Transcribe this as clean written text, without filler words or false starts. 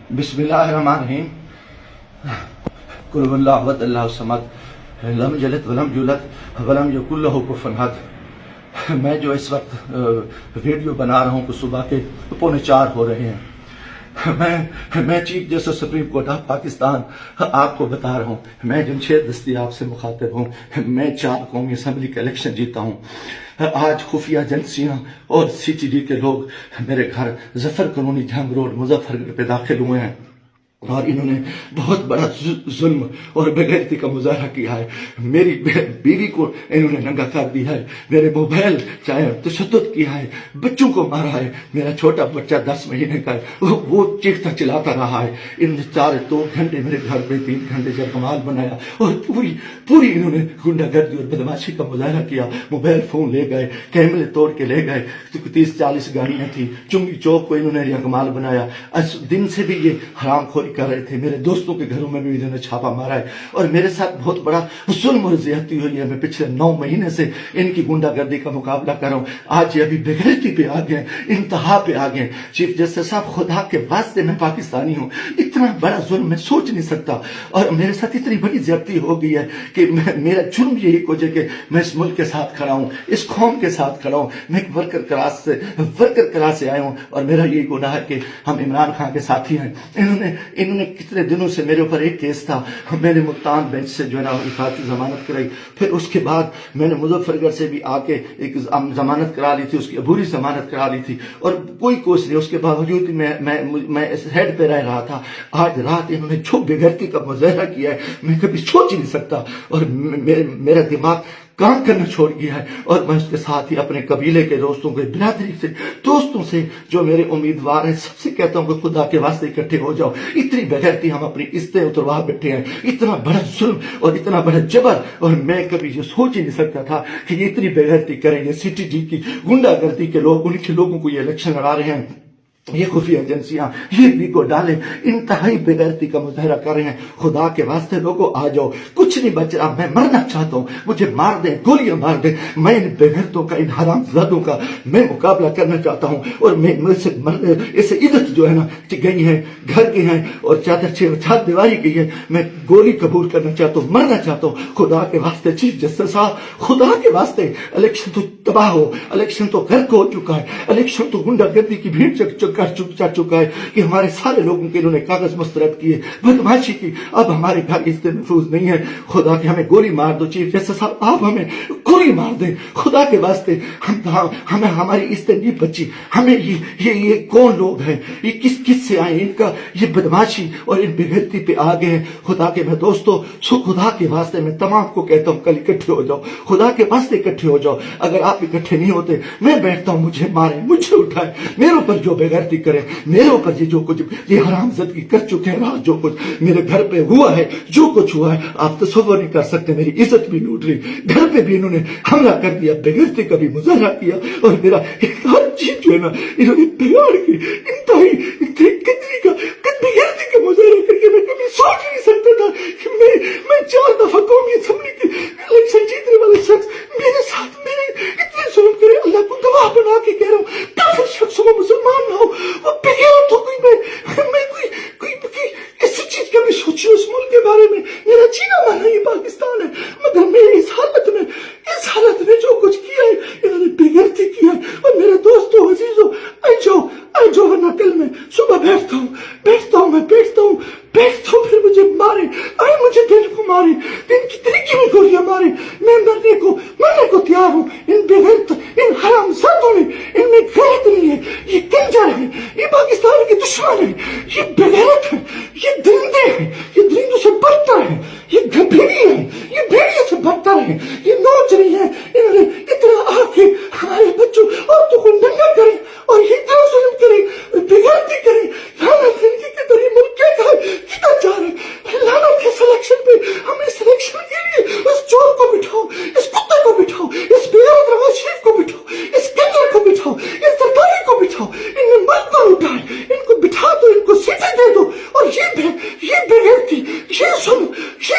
बिस्मिल्लाहिर्रहमानिर्रहीम। कुल हुवल्लाहु अहद अल्लाहु समद लम यलिद वलम यूलद वलम यकुल लहू कुफुवन अहद। मैं जो इस वक्त वीडियो बना रहा हूँ कुछ सुबह के 3:45 हो रहे हैं। मैं chief justice supreme court of Pakistan आपको बता रहा हूँ, मैं जमशेद दस्तयाब से मुखातिब हूँ। मैं 4 कौमी असम्बली का इलेक्शन जीता हूँ। आज खुफिया एजेंसियां और CTD के लोग मेरे घर जफर कॉलोनी जंग रोड मुजफ्फरगढ़ पे दाखिल हुए हैं और इन्होंने बहुत बड़ा जुल्म और बेगैरती का मुजाहरा किया है। मेरी बीवी को इन्होंने नंगा कर दिया है, मेरे मोबाइल चाहे तशद्दुद किया है, बच्चों को मारा है। मेरा छोटा बच्चा 10 महीने का है, वो चीखता चिल्लाता रहा है। इन्होंने 2 घंटे मेरे घर पे 3 घंटे से कमाल बनाया और पूरी इन्होंने गुंडागर्दी और बदमाशी का मुजाहरा किया। मोबाइल फोन ले गए, कैमरे तोड़ के ले गए, 30-40 गाड़ियां थी। चुंगी चौक को इन्होंने कमाल बनाया। दिन से भी ये हरामखोरी कर रहे थे। मेरे दोस्तों के घरों में भी इन्होंने छापा मारा है और मेरे साथ बहुत बड़ा जुल्म और ज्यादती हुई है। मैं पिछले 9 महीने से इनकी गुंडागर्दी का मुकाबला कर रहा हूँ। आज ये अभी बेगैरती पे आ गए, इंतहा पे आ गए। चीफ जस्टिस साहब, खुदा के वास्ते मैं पाकिस्तानी हूँ, इतना बड़ा जुल्म मैं सोच नहीं सकता और मेरे साथ इतनी बड़ी ज्यादती हो गई है कि मेरा जुर्म यही को कि मैं इस मुल्क के साथ खड़ा हूँ, इस कौम के साथ खड़ा हूँ। मैं एक वर्कर क्लास से आया हूँ और मेरा यही गुनाह है कि हम इमरान खान के साथी हैं। इन्होंने कितने दिनों से मेरे ऊपर एक केस था, मैंने मुल्तान बेंच से जो है ना हिफाजती जमानत कराई। फिर उसके बाद मैंने मुजफ्फरगढ़ से भी आके एक जमानत करा ली थी, उसकी अबूरी जमानत करा ली थी और कोई कोस नहीं। उसके बावजूद मैं इस हेड पे रह रहा था। आज रात इन्होंने जो बेगैरती का मुजाहरा किया है मैं कभी सोच ही नहीं सकता और मेरा दिमाग काम करना छोड़ गया है। और मैं उसके साथ ही अपने कबीले के दोस्तों के बिरादरी से दोस्तों से जो मेरे उम्मीदवार हैं सबसे कहता हूँ कि खुदा के वास्ते इकट्ठे हो जाओ। इतनी बेगैरती हम अपनी इज्जतें उतरवा बैठे हैं, इतना बड़ा जुल्म और इतना बड़ा जबर, और मैं कभी ये सोच ही नहीं सकता था कि ये इतनी बेगैरती करेंगे। CTD की गुंडागर्दी के लोग, उनके लोगों को ये इलेक्शन लड़ा रहे हैं। ये खुफिया एजेंसियां ये भी को डाले इंतहाई बेगैरती का मुजाहरा कर रहे हैं। खुदा के वास्ते लोगों आ जाओ, कुछ नहीं बच रहा। मैं मरना चाहता हूँ, मुझे मार दे, गोलियां मार दे। मैं इन बेगैरतों का, इन हरामजादों का मैं मुकाबला करना चाहता हूँ और मैं मुझसे इससे इज्जत जो है ना गई है, घर की है और चादर दीवारी की है। मैं गोली कबूल करना चाहता हूँ, मरना चाहता हूँ। खुदा के वास्ते चीफ जस्टिस साहब, खुदा के वास्ते इलेक्शन तो तबाह हो, इलेक्शन तो गर्क हो चुका है, इलेक्शन तो गुंडागर्दी की भीड़ चढ़ चुका है कि हमारे सारे लोगों के इन्होंने कागज मुस्तरद किए, बदमाशी की। अब हमारे घर इज्जत महफूज नहीं है। खुदा के हमें गोली मार दो चीफ जस्टिस साहब, आप हमें गोली मार दें खुदा के वास्ते। हमें हमारी इज्जत नहीं बची। हमें ये कौन लोग हैं, ये किस से आए, इनका ये बदमाशी और इन बेगैरती पे आ गए हैं। खुदा के मैं दोस्तों, खुदा के वास्ते मैं तमाम को कहता हूँ कल इकट्ठे हो जाओ, खुदा के वास्ते इकट्ठे हो जाओ। अगर आप इकट्ठे नहीं होते मैं बैठता हूँ, मुझे मारे, मुझे उठाए, मेरे ऊपर जो बेगैरती करे, मेरे ऊपर ये जो कुछ ये हरामजादगी कर चुके हैं, रात जो कुछ मेरे घर पे हुआ है, जो कुछ हुआ है आप तसव्वुर नहीं कर सकते। मेरी इज्जत भी लूट ली, घर पे भी इन्होंने हमला कर दिया, बेगैरती का भी मुजाहरा किया और मेरा हर चीज जो है ना इन्होंने बिगाड़ की। इंतहाई कितनी का बेगैरती का मुजाहरा करके मैं कभी सोच नहीं सकता था कि मैं 4 दफा कौमी असेंबली की इलेक्शन जीतने वाले शख्स मेरे साथ मेरे इतने जुल्म करे। अल्लाह को गवाह बना के कह रहा हूँ, काफिर शख्स हो, मुसलमान ना हो, वो बेगैरत हो गई। मैं कोई ऐसी चीज कभी सोची उस मुल्क के बारे में। मेरा जीना माना ये पाकिस्तान है, मगर मैं इस हालत में जो कुछ किया है इन्होंने बेगैरती किया है। और मेरे दोस्तों अजीजों, आ जाओ वरना कल मैं सुबह बैठता हूँ फिर मुझे मारे, मुझे दिन को मारे, दिन की तरीके में गोलियां मारे। मैं मरने को तैयार हूँ। इन बेगैरत, इन हरामजादों ने, इनमें गैरत नहीं है, ये कंजर है, ये पाकिस्तान के दुश्मन है, ये बेगैरत है, ये दरिंदे हैं, ये दरिंदों से बदतर है, ये भेड़िए हैं, ये भेड़िए से बदतर है, ये नौचरी है। इन्होंने इतना आके हमारे बच्चों औरतों को नंगा करे और ये इतना जुल्म करे, बेगैरती करे। लानत इनकी के तरी मुल्क कितना जा रहे हैं, लानत के सिलेक्शन पे। हमें सिलेक्शन के लिए इस चोर को बिठाओ, इस कुत्ते को बिठाओ, इस बेगैरत नवाज शरीफ को बिठाओ, इस कंजर को बिठाओ, इस सरकारी को बिठाओ। इन्हें मत पर उठाए, इनको बिठा दो, इनको सीटें दे दो। और ये बेगैरती, ये जुल्म, ये